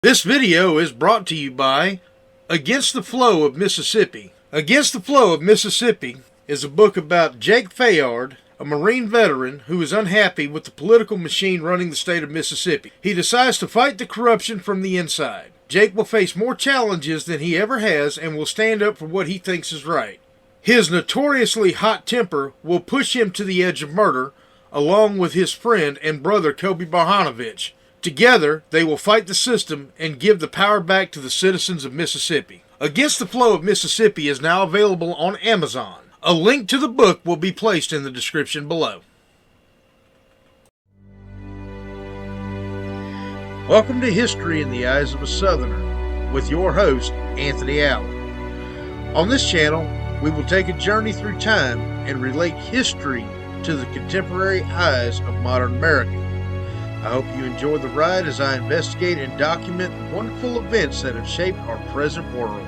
This video is brought to you by Against the Flow of Mississippi. Against the Flow of Mississippi is a book about Jake Fayard, a Marine veteran who is unhappy with the political machine running the state of Mississippi. He decides to fight the corruption from the inside. Jake will face more challenges than he ever has and will stand up for what he thinks is right. His notoriously hot temper will push him to the edge of murder, along with his friend and brother Kobe Barhanovich. Together, they will fight the system and give the power back to the citizens of Mississippi. Against the Flow of Mississippi is now available on Amazon. A link to the book will be placed in the description below. Welcome to History in the Eyes of a Southerner with your host, Anthony Allen. On this channel, we will take a journey through time and relate history to the contemporary eyes of modern America. I hope you enjoy the ride as I investigate and document the wonderful events that have shaped our present world.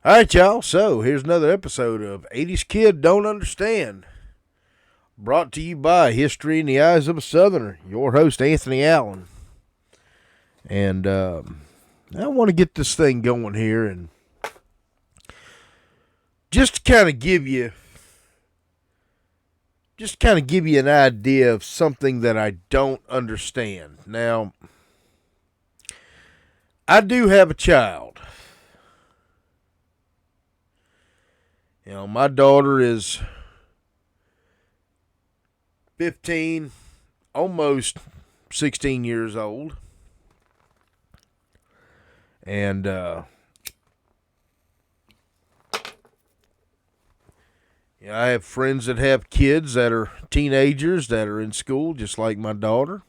All right, y'all, so here's another episode of 80s Kid Don't Understand, brought to you by History in the Eyes of a Southerner, your host, Anthony Allen. And I want to get this thing going here and just kind of give you an idea of something that I don't understand. Now, I do have a child. You know, my daughter is 15, almost 16 years old. And, I have friends that have kids that are teenagers that are in school, just like my daughter.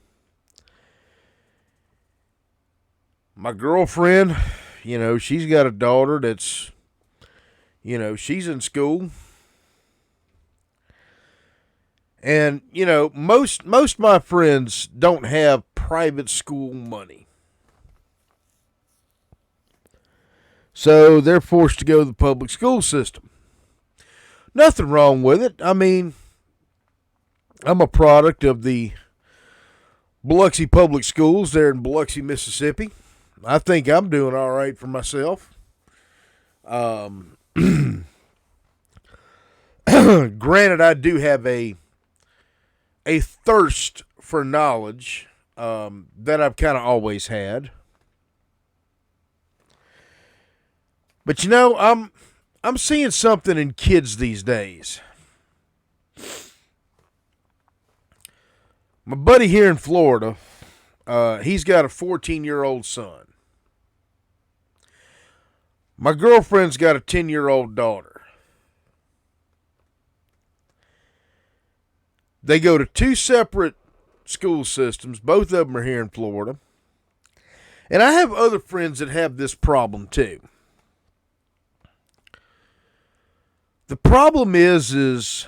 My girlfriend, she's got a daughter that's, she's in school. And, most of my friends don't have private school money. So they're forced to go to the public school system. Nothing wrong with it. I mean, I'm a product of the Biloxi Public Schools there in Biloxi, Mississippi. I think I'm doing all right for myself. Granted, I do have a thirst for knowledge that I've kind of always had. But I'm seeing something in kids these days. My buddy here in Florida, he's got a 14-year-old son. My girlfriend's got a 10-year-old daughter. They go to two separate school systems. Both of them are here in Florida. And I have other friends that have this problem too. The problem is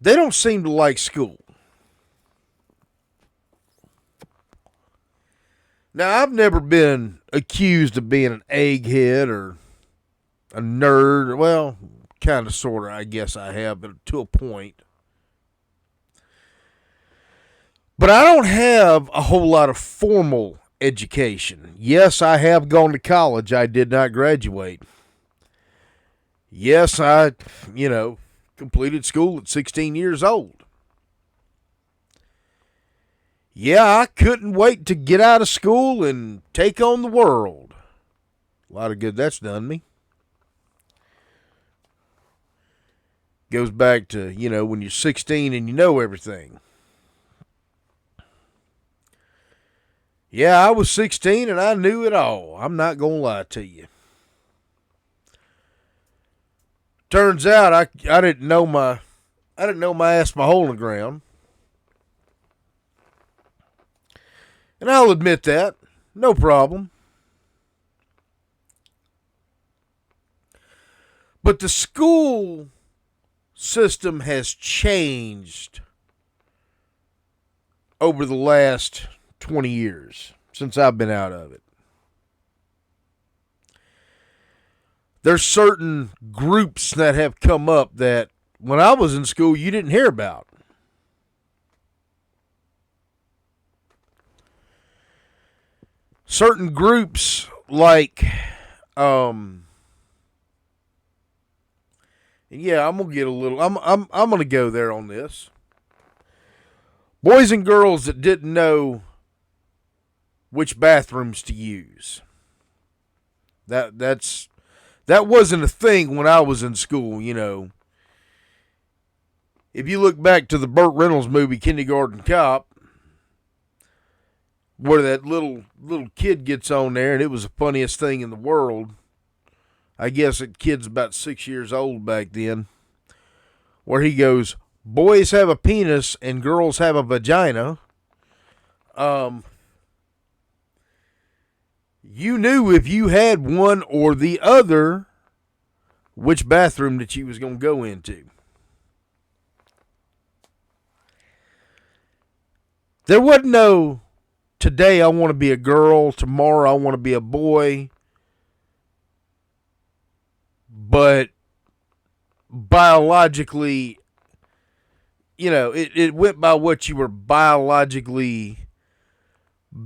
they don't seem to like school. Now, I've never been accused of being an egghead or a nerd. Well, kind of, sort of, I guess I have, but to a point. But I don't have a whole lot of formal education. Yes, I have gone to college. I did not graduate. Yes, I, completed school at 16 years old. Yeah, I couldn't wait to get out of school and take on the world. A lot of good that's done me. Goes back to, when you're 16 and you know everything. Yeah, I was 16 and I knew it all. I'm not going to lie to you. Turns out I didn't know my ass my hole in the ground. And I'll admit that. No problem. But the school system has changed over the last 20 years since I've been out of it. There's certain groups that have come up that when I was in school you didn't hear about. Certain groups like yeah, I'm gonna get a little. I'm gonna go there on this. Boys and girls that didn't know which bathrooms to use. That wasn't a thing when I was in school. You know, if you look back to the Burt Reynolds movie Kindergarten Cop, where that little kid gets on there, and it was the funniest thing in the world. I guess that kid's about 6 years old back then, where he goes, boys have a penis and girls have a vagina. You knew if you had one or the other, which bathroom that you was going to go into. There wasn't no, today I want to be a girl, tomorrow I want to be a boy. But biologically, you know, it went by what you were biologically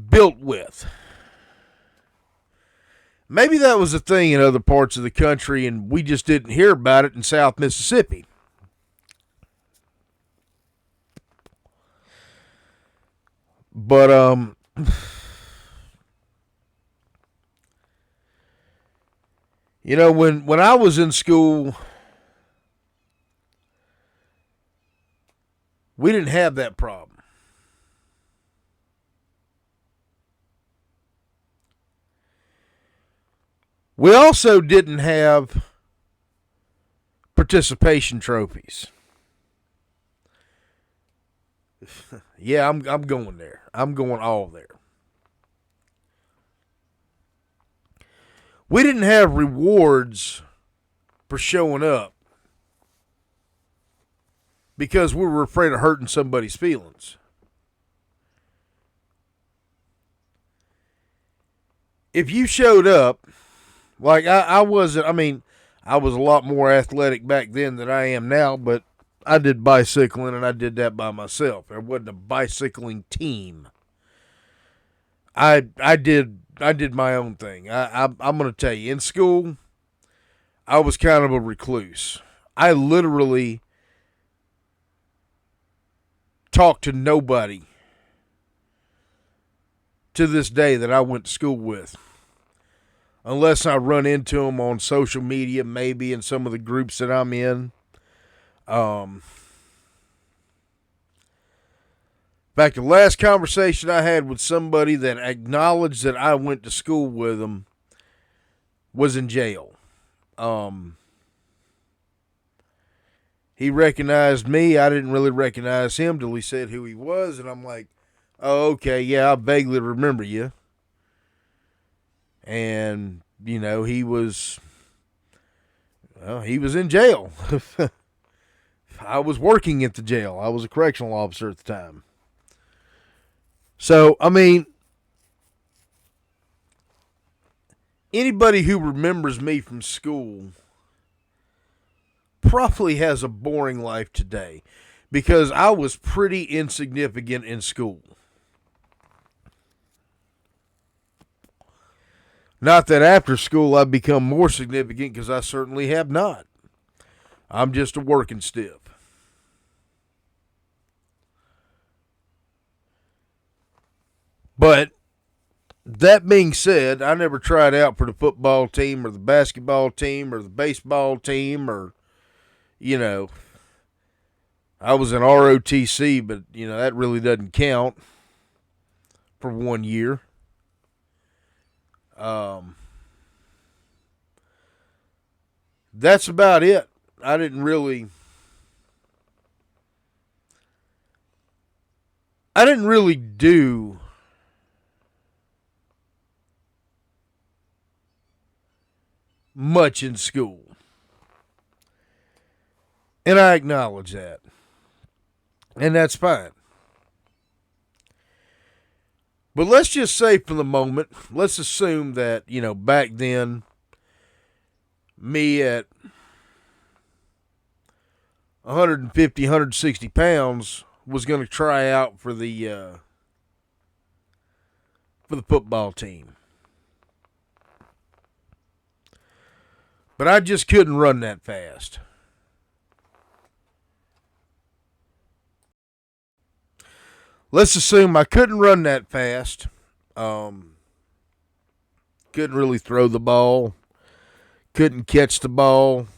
built with. Maybe that was a thing in other parts of the country and we just didn't hear about it in South Mississippi. But, you know, when I was in school, we didn't have that problem. We also didn't have participation trophies. Yeah, I'm going there. I'm going all there. We didn't have rewards for showing up because we were afraid of hurting somebody's feelings. If you showed up, like I wasn't, I mean, I was a lot more athletic back then than I am now, but I did bicycling and I did that by myself. There wasn't a bicycling team. I did my own thing. I'm going to tell you, in school, I was kind of a recluse. I literally talked to nobody to this day that I went to school with. Unless I run into them on social media, maybe in some of the groups that I'm in. In fact, the last conversation I had with somebody that acknowledged that I went to school with them was in jail. He recognized me. I didn't really recognize him till he said who he was, and I'm like, oh, okay, yeah, I vaguely remember you. And, you know, he was in jail. I was working at the jail. I was a correctional officer at the time. So, I mean, anybody who remembers me from school probably has a boring life today because I was pretty insignificant in school. Not that after school I've become more significant, because I certainly have not. I'm just a working stiff. But that being said, I never tried out for the football team or the basketball team or the baseball team or, you know, I was in ROTC, but, you know, that really doesn't count for 1 year. That's about it. I didn't really do much in school. And I acknowledge that. And that's fine. But let's just say for the moment, let's assume that, back then, me at 150, 160 pounds was going to try out for the football team. But I just couldn't run that fast. Let's assume I couldn't run that fast. Couldn't really throw the ball. Couldn't catch the ball.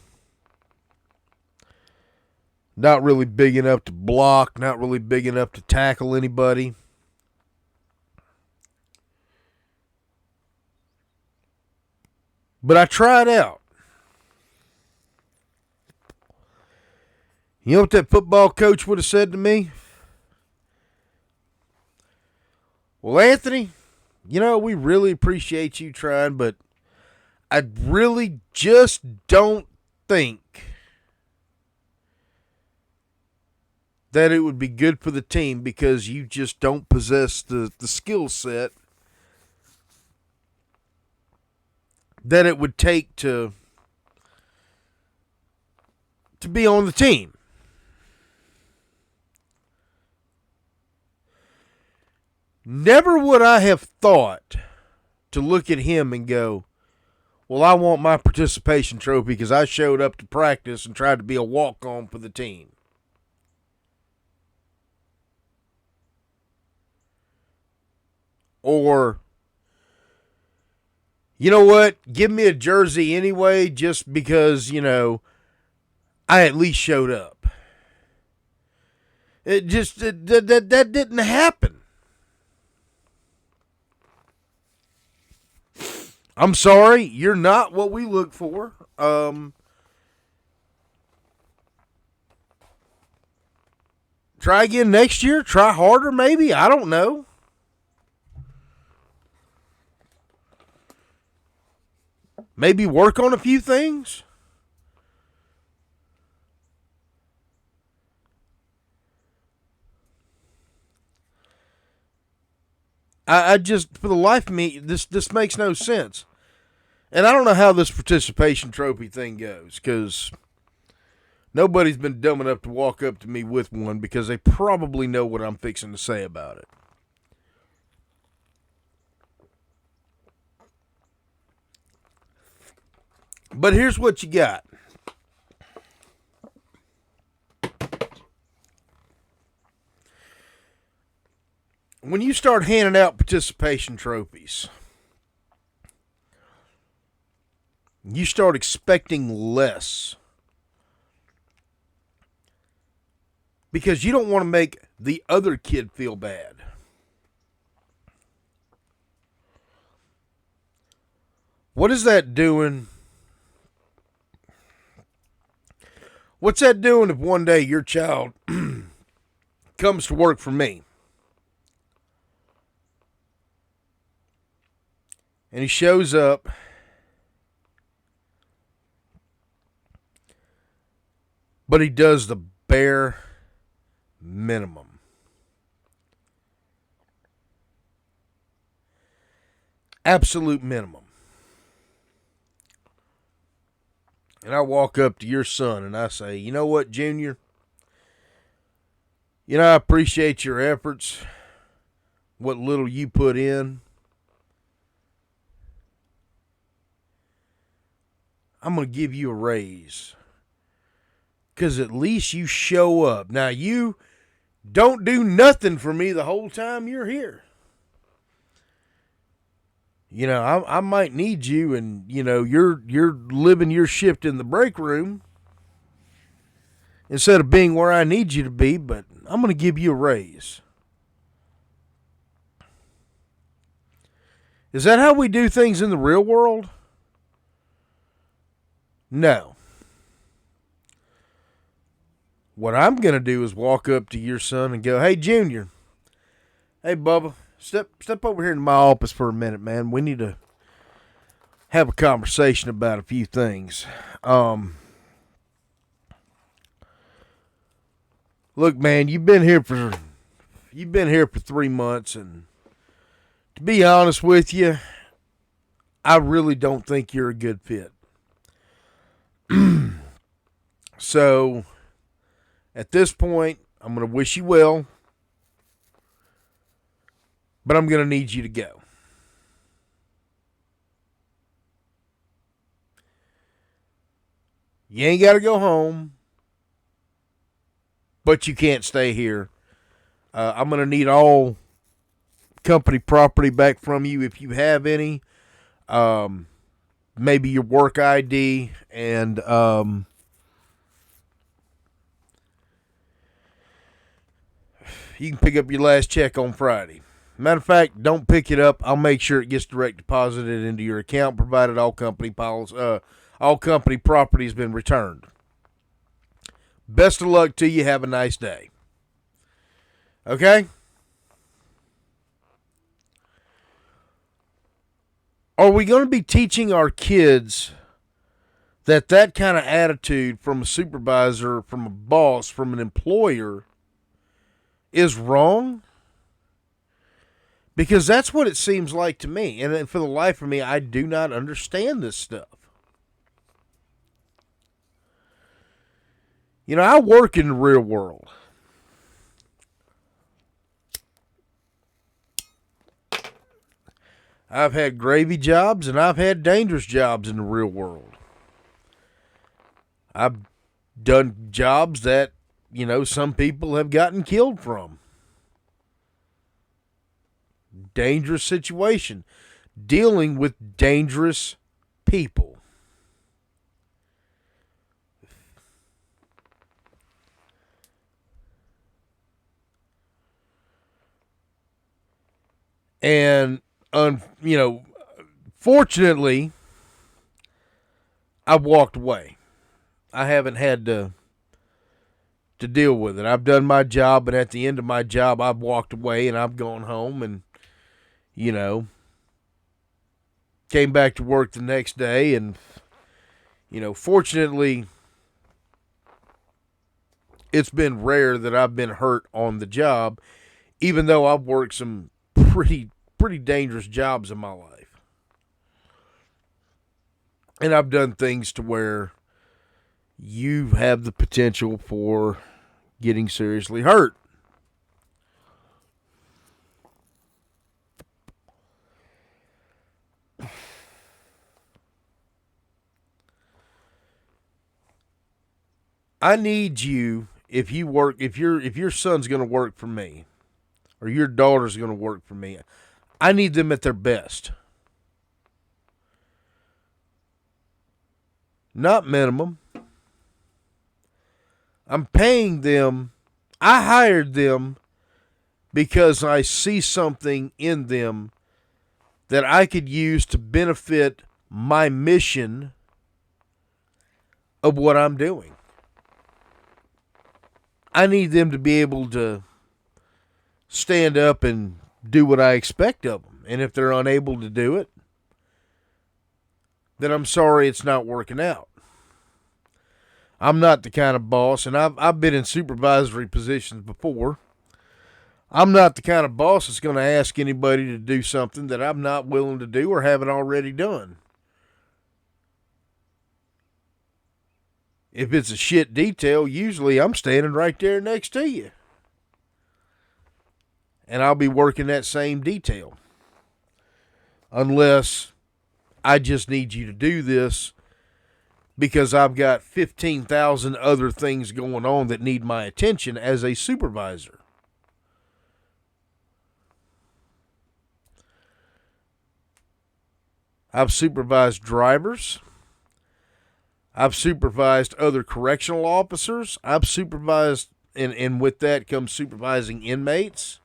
Not really big enough to block. Not really big enough to tackle anybody. But I tried out. You know what that football coach would have said to me? Well, Anthony, we really appreciate you trying, but I really just don't think that it would be good for the team because you just don't possess the skill set that it would take to be on the team. Never would I have thought to look at him and go, well, I want my participation trophy because I showed up to practice and tried to be a walk-on for the team. Or, you know what? Give me a jersey anyway just because, I at least showed up. That didn't happen. I'm sorry, you're not what we look for. Try again next year. Try harder, maybe. I don't know. Maybe work on a few things. I just, for the life of me, this makes no sense. And I don't know how this participation trophy thing goes, because nobody's been dumb enough to walk up to me with one because they probably know what I'm fixing to say about it. But here's what you got. When you start handing out participation trophies, you start expecting less. Because you don't want to make the other kid feel bad. What is that doing? What's that doing if one day your child comes to work for me? And he shows up but he does the bare minimum. Absolute minimum. And I walk up to your son and I say, you know what, Junior? I appreciate your efforts, what little you put in. I'm going to give you a raise. Because at least you show up. Now, you don't do nothing for me the whole time you're here. I might need you, and, you're living your shift in the break room instead of being where I need you to be, but I'm going to give you a raise. Is that how we do things in the real world? No. What I'm going to do is walk up to your son and go, "Hey, Junior. Hey, Bubba. Step over here in my office for a minute, man. We need to have a conversation about a few things. Look, man, you've been here for 3 months, and to be honest with you, I really don't think you're a good fit. So, at this point, I'm going to wish you well, but I'm going to need you to go." You ain't got to go home, but you can't stay here. I'm going to need all company property back from you if you have any. Maybe your work ID, and you can pick up your last check on Friday. Matter of fact, don't pick it up. I'll make sure it gets direct deposited into your account, provided all company property has been returned. Best of luck to you. Have a nice day. Okay? Are we going to be teaching our kids that kind of attitude from a supervisor, from a boss, from an employer is wrong? Because that's what it seems like to me. And for the life of me, I do not understand this stuff. You know, I work in the real world. I've had gravy jobs and I've had dangerous jobs in the real world. I've done jobs that, you know, some people have gotten killed from. Dangerous situation. Dealing with dangerous people. And, fortunately, I've walked away. I haven't had to deal with it. I've done my job, but at the end of my job, I've walked away and I've gone home and, came back to work the next day. And, fortunately, it's been rare that I've been hurt on the job, even though I've worked some pretty dangerous jobs in my life. And I've done things to where you have the potential for getting seriously hurt. I need you, if your son's going to work for me, or your daughter's going to work for me, I need them at their best. Not minimum. I'm paying them. I hired them because I see something in them that I could use to benefit my mission of what I'm doing. I need them to be able to stand up and do what I expect of them. And if they're unable to do it, then I'm sorry it's not working out. I'm not the kind of boss, and I've been in supervisory positions before. I'm not the kind of boss that's going to ask anybody to do something that I'm not willing to do or haven't already done. If it's a shit detail, usually I'm standing right there next to you. And I'll be working that same detail. Unless I just need you to do this because I've got 15,000 other things going on that need my attention as a supervisor. I've supervised drivers. I've supervised other correctional officers. I've supervised, and with that comes supervising inmates.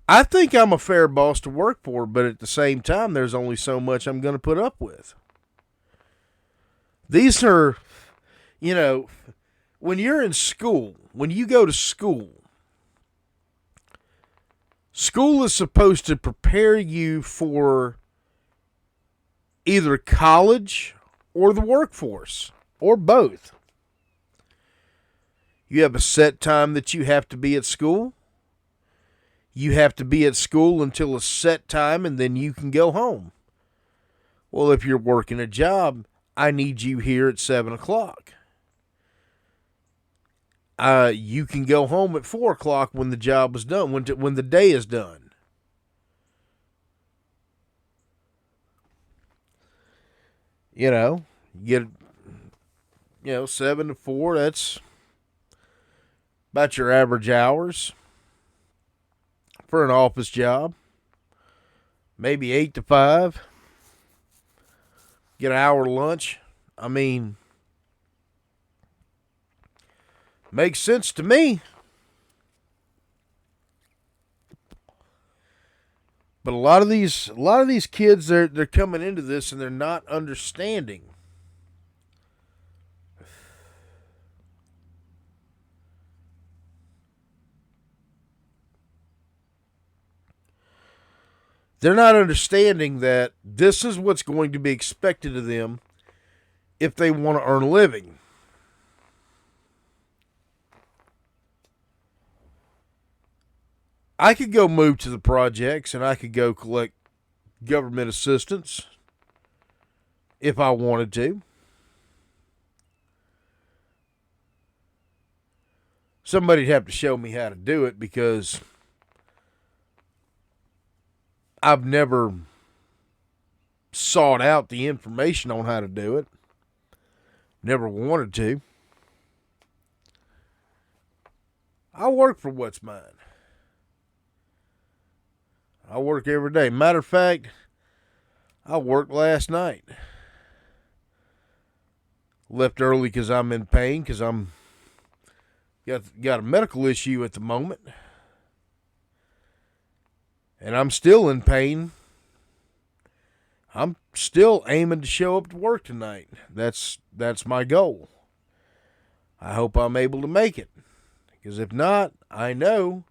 I think I'm a fair boss to work for, but at the same time, there's only so much I'm going to put up with. These are, you know, when you're in school, when you go to school, school is supposed to prepare you for either college or the workforce, or both. You have a set time that you have to be at school. You have to be at school until a set time, and then you can go home. Well, if you're working a job, I need you here at 7 o'clock. You can go home at 4 o'clock when the job is done, when the day is done. You know, you get, 7 to 4, that's about your average hours for an office job. Maybe 8 to 5. Get an hour lunch. I mean, makes sense to me. But a lot of these kids, they're coming into this and they're not understanding. They're not understanding that this is what's going to be expected of them if they want to earn a living. I could go move to the projects and I could go collect government assistance if I wanted to. Somebody'd have to show me how to do it because I've never sought out the information on how to do it. Never wanted to. I work for what's mine. I work every day. Matter of fact, I worked last night. Left early because I'm in pain, because I'm got a medical issue at the moment. And I'm still in pain. I'm still aiming to show up to work tonight. That's my goal. I hope I'm able to make it. Because if not, I know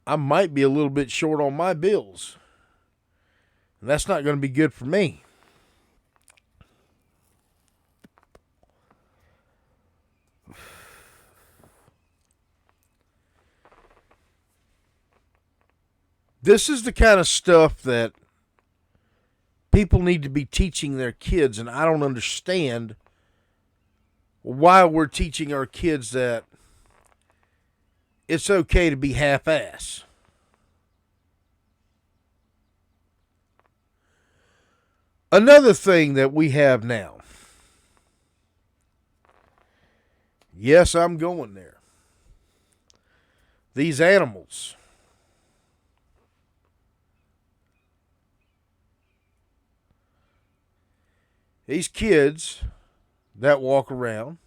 I might be a little bit short on my bills. And that's not going to be good for me. This is the kind of stuff that people need to be teaching their kids, and I don't understand why we're teaching our kids that it's okay to be half-ass. Another thing that we have now. Yes, I'm going there. These animals. These kids that walk around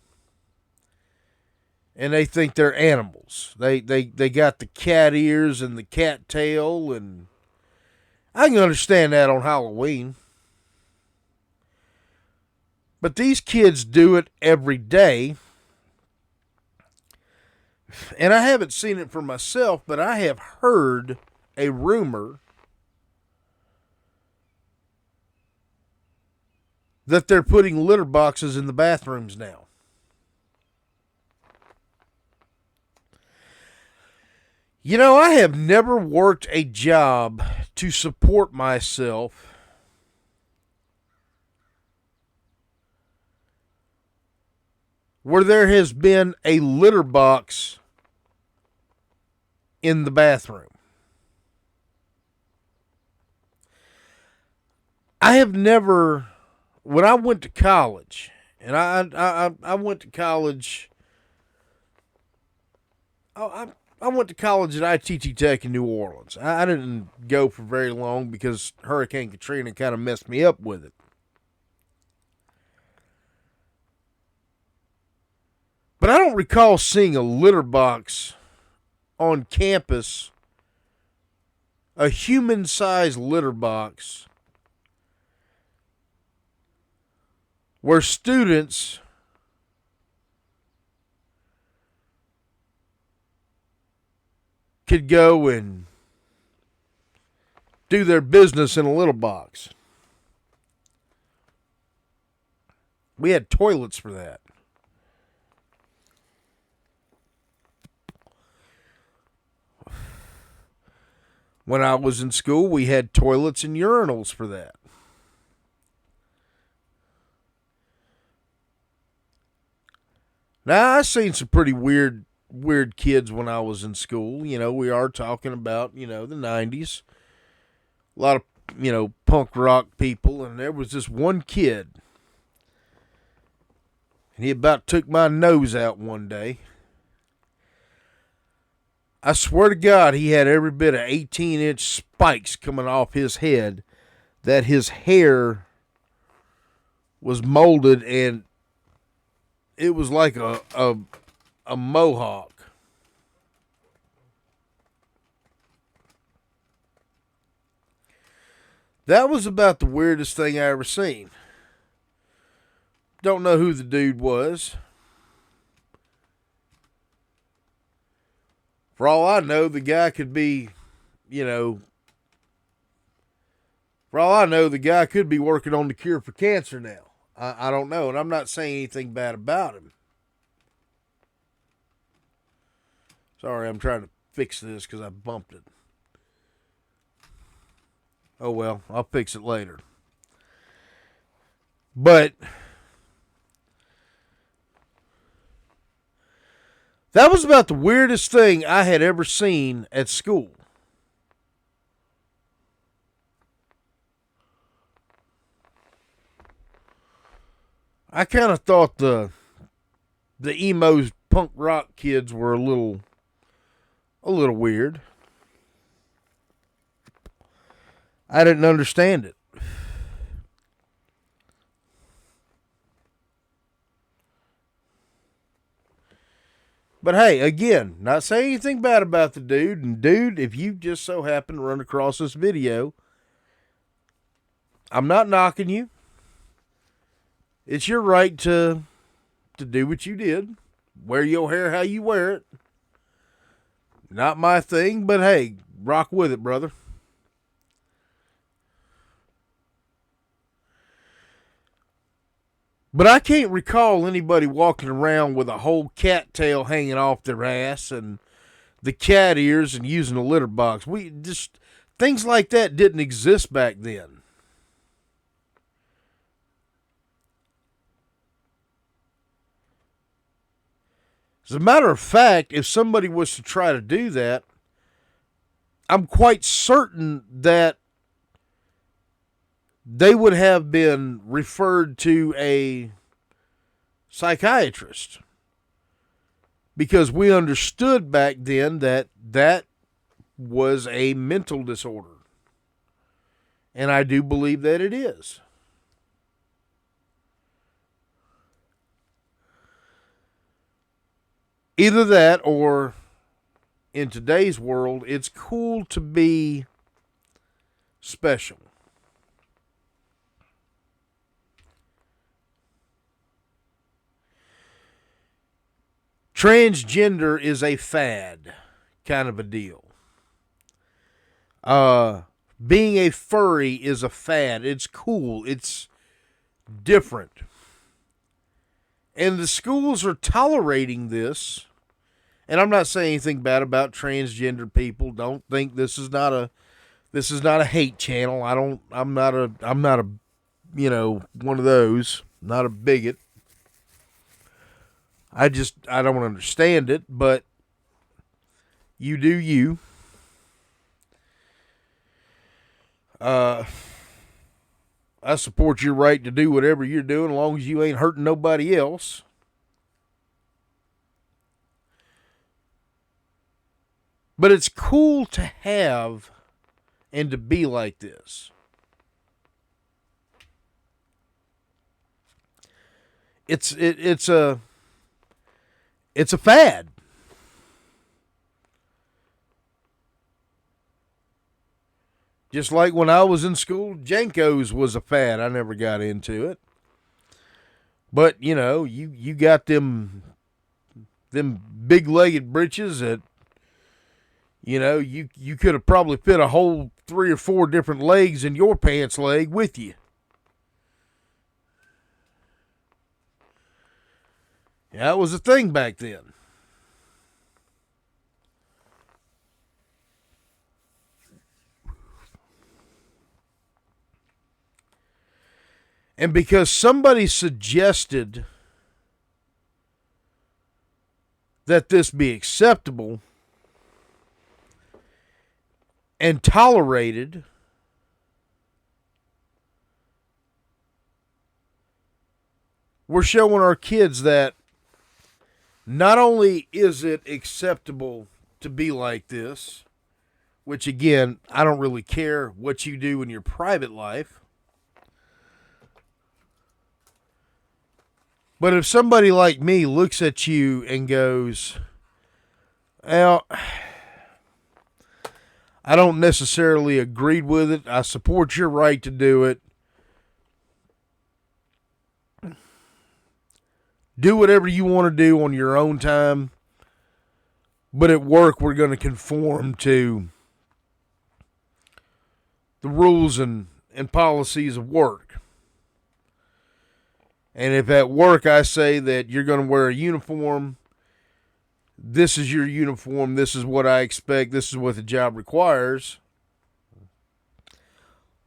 and they think they're animals. They got the cat ears and the cat tail, and I can understand that on Halloween. But these kids do it every day. And I haven't seen it for myself, but I have heard a rumor that they're putting litter boxes in the bathrooms now. You know, I have never worked a job to support myself where there has been a litter box in the bathroom. I have never, when I went to college, and I went to college, I went to college at ITT Tech in New Orleans. I didn't go for very long because Hurricane Katrina kind of messed me up with it. But I don't recall seeing a litter box on campus a human-sized litter box where students could go and do their business in a little box. We had toilets for that. When I was in school, we had toilets and urinals for that. Now, I've seen some pretty weird kids when I was in school. You know, we are talking about, the 90s. A lot of, punk rock people. And there was this one kid. And he about took my nose out one day. I swear to God, he had every bit of 18-inch spikes coming off his head, that his hair was molded, and it was like a mohawk. That was about the weirdest thing I ever seen. Don't know who the dude was. For all I know, the guy could be, for all I know, the guy could be working on the cure for cancer now. I don't know, and I'm not saying anything bad about him. Sorry, I'm trying to fix this because I bumped it. Oh well, I'll fix it later. But that was about the weirdest thing I had ever seen at school. I kind of thought the emo punk rock kids were a little weird. I didn't understand it. But hey, again, not saying anything bad about the dude. And dude, if you just so happen to run across this video, I'm not knocking you. It's your right to do what you did. Wear your hair how you wear it. Not my thing, but hey, rock with it, brother. But I can't recall anybody walking around with a whole cat tail hanging off their ass and the cat ears and using a litter box. Things like that didn't exist back then. As a matter of fact, if somebody was to try to do that, I'm quite certain that they would have been referred to a psychiatrist, because we understood back then that that was a mental disorder. And I do believe that it is. Either that, or in today's world, it's cool to be special. Transgender is a fad kind of a deal. Being a furry is a fad. It's cool. It's different. And the schools are tolerating this. And I'm not saying anything bad about transgender people. Don't think this is not a hate channel. I'm not a one of those. Not a bigot. I don't understand it, but you do you. I support your right to do whatever you're doing as long as you ain't hurting nobody else. But it's cool to have and to be like this. It's a fad. Just like when I was in school, Jankos was a fad. I never got into it. But, you got them big-legged britches that, you could have probably fit a whole 3 or 4 different legs in your pants leg with you. Yeah, that was a thing back then. And because somebody suggested that this be acceptable and tolerated, we're showing our kids that not only is it acceptable to be like this, which again, I don't really care what you do in your private life, but if somebody like me looks at you and goes, well, I don't necessarily agree with it. I support your right to do it. Do whatever you want to do on your own time. But at work, we're going to conform to the rules and policies of work. And if at work I say that you're going to wear a uniform, this is your uniform, this is what I expect, this is what the job requires,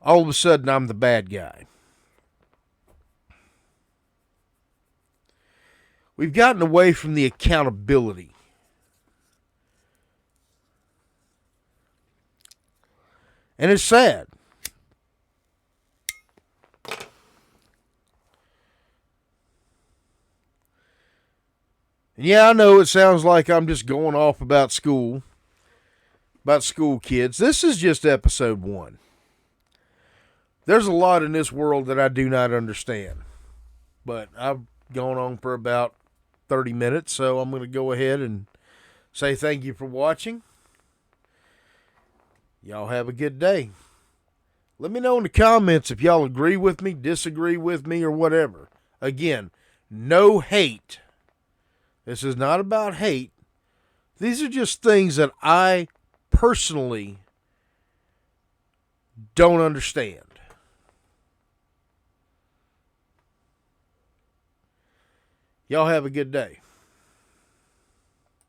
all of a sudden I'm the bad guy. We've gotten away from the accountability. And it's sad. And yeah, I know it sounds like I'm just going off about school kids. This is just episode 1. There's a lot in this world that I do not understand. But I've gone on for about 30 minutes, so I'm going to go ahead and say thank you for watching. Y'all have a good day. Let me know in the comments if y'all agree with me, disagree with me, or whatever. Again, no hate. This is not about hate. These are just things that I personally don't understand. Y'all have a good day.